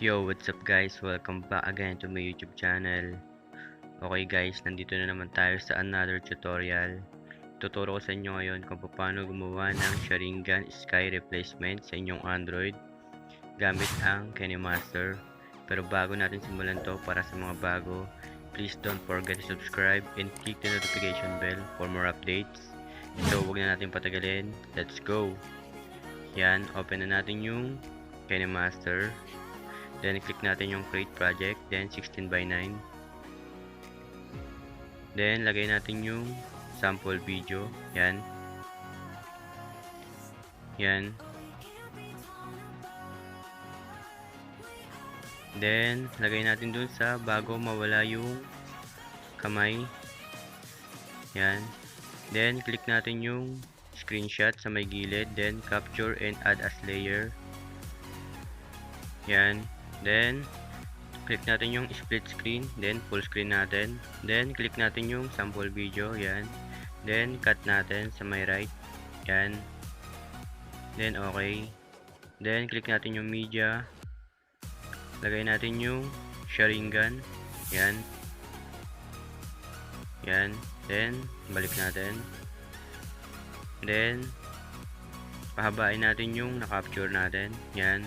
Yo, what's up guys? Welcome back again to my YouTube channel. Okay guys, nandito na naman tayo sa another tutorial. Tuturo ko sa inyo ngayon kung paano gumawa ng Sharingan Sky Replacement sa inyong Android gamit ang KineMaster. Pero bago natin simulan to, para sa mga bago, please don't forget to subscribe and click the notification bell for more updates. So, huwag na natin patagalin. Let's go! Yan, open na natin yung KineMaster. Then, click natin yung create project. Then, 16:9. Then, lagay natin yung sample video. Yan. Yan. Then, lagay natin dun sa bago mawala yung kamay. Yan. Then, click natin yung screenshot sa may gilid. Then, capture and add as layer. Yan. Then, click natin yung split screen, then full screen natin. Then, click natin yung sample video, yan. Then, cut natin sa may right, yan. Then, okay. Then, click natin yung media. Lagay natin yung Sharingan, yan. Yan. Then, balik natin. Then, pahabain natin yung na-capture natin, yan.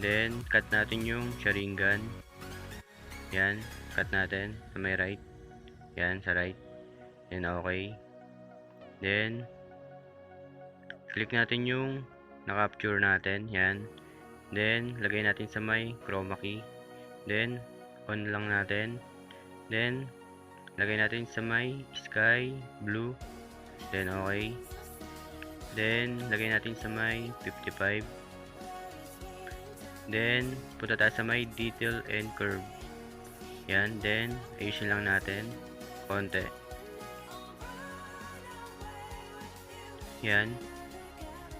Then, cut natin yung Sharingan. Yan, cut natin sa may right. Yan, sa right. Then, okay. Then, click natin yung na-capture natin. Yan. Then, lagay natin sa may chroma key. Then, on lang natin. Then, lagay natin sa may sky, blue. Then, okay. Then, lagay natin sa may 55. Then, punta tayo sa may detail and curve. Yan. Then, ayusin lang natin. Konti. Yan.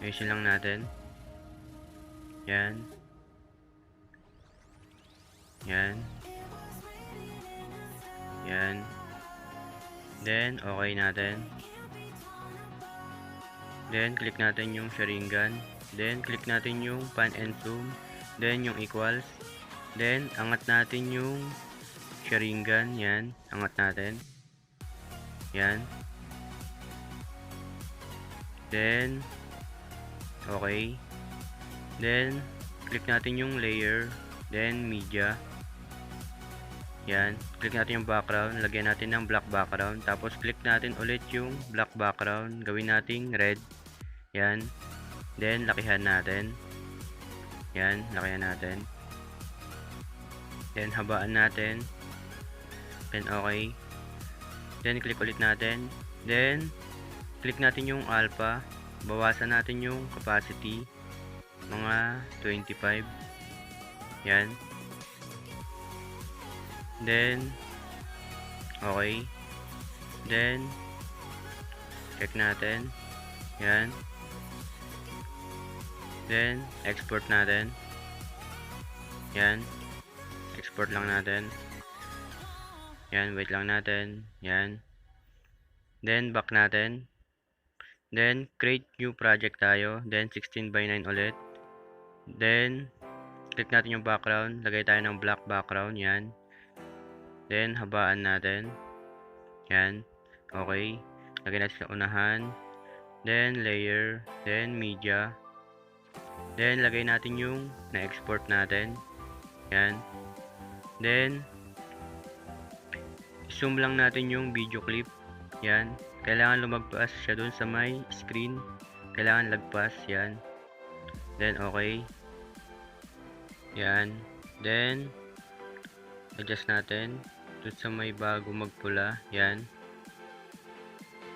Ayusin lang natin. Yan. Yan. Yan. Then, okay natin. Then, click natin yung Sharingan. Then, click natin yung pan and zoom. Then, yung equals. Then, angat natin yung Sharingan. Yan. Angat natin. Yan. Then, okay. Then, click natin yung layer. Then, media. Yan. Click natin yung background. Lagyan natin ng black background. Tapos, click natin ulit yung black background. Gawin nating red. Yan. Then, lakihan natin. Yan, lakihan natin. Then, habaan natin. Then, okay. Then, click ulit natin. Then, click natin yung alpha. Bawasan natin yung capacity. Mga 25. Yan. Then, okay. Then, check natin. Yan. Then, export natin. Yan. Export lang natin. Yan, wait lang natin. Yan. Then, back natin. Then, create new project tayo. Then, 16:9 ulit. Then, click natin yung background. Lagay tayo ng black background. Yan. Then, habaan natin. Yan. Okay. Lagay natin sa unahan. Then, layer. Then, media. Then, lagay natin yung na-export natin. Yan. Then, zoom lang natin yung video clip. Yan. Kailangan lumagpas siya dun sa may screen. Kailangan lagpas. Yan. Then, okay. Yan. Then, adjust natin. Dun sa may bago magpula. Yan.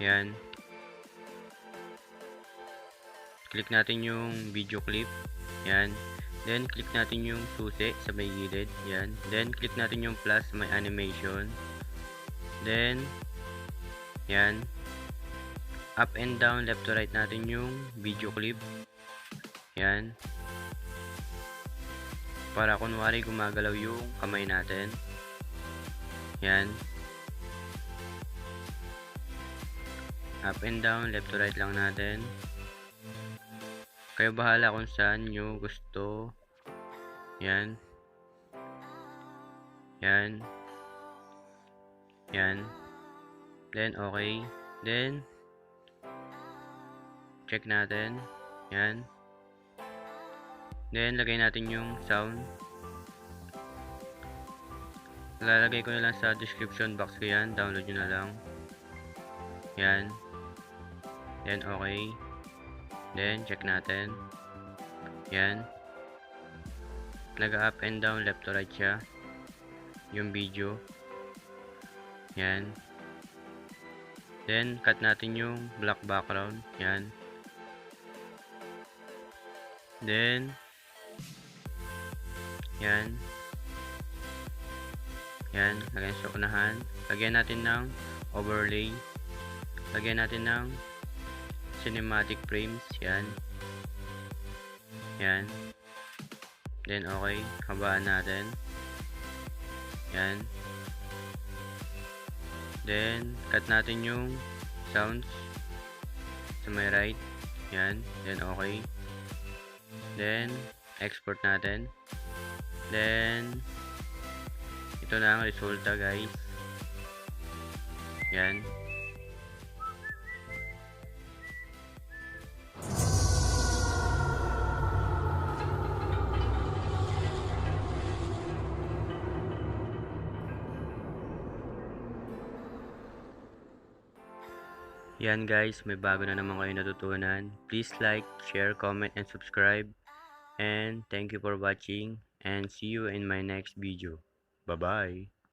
Yan. Click natin yung video clip. Yan. Then, click natin yung susi sa may gilid. Yan. Then, click natin yung plus sa may animation. Then, yan. Up and down, left to right natin yung video clip. Yan. Para kunwari gumagalaw yung kamay natin. Yan. Up and down, left to right lang natin. Kayo bahala kung saan nyo gusto Yan. Yan. Yan. Then, okay. Then, check natin. Yan. Then, lagay natin yung sound. Lalagay ko na lang sa description box ko yan. Download nyo na lang. Yan. Then, okay. Then, check natin. Yan. Nag-up and down, left to right siya. Yung video. Yan. Then, cut natin yung black background. Yan. Then, yan. Yan. Lagyan sa unahan. Lagyan natin ng overlay. Lagyan natin ng cinematic frames. Yan. Yan. Then, okay. Habaan natin. Yan. Then, cut natin yung sounds sa may right. Yan. Then, okay. Then, export natin. Then, ito na ang resulta, guys. Yan. Yan guys, may bago na naman kayo natutunan. Please like, share, comment, and subscribe. And thank you for watching. And see you in my next video. Bye-bye.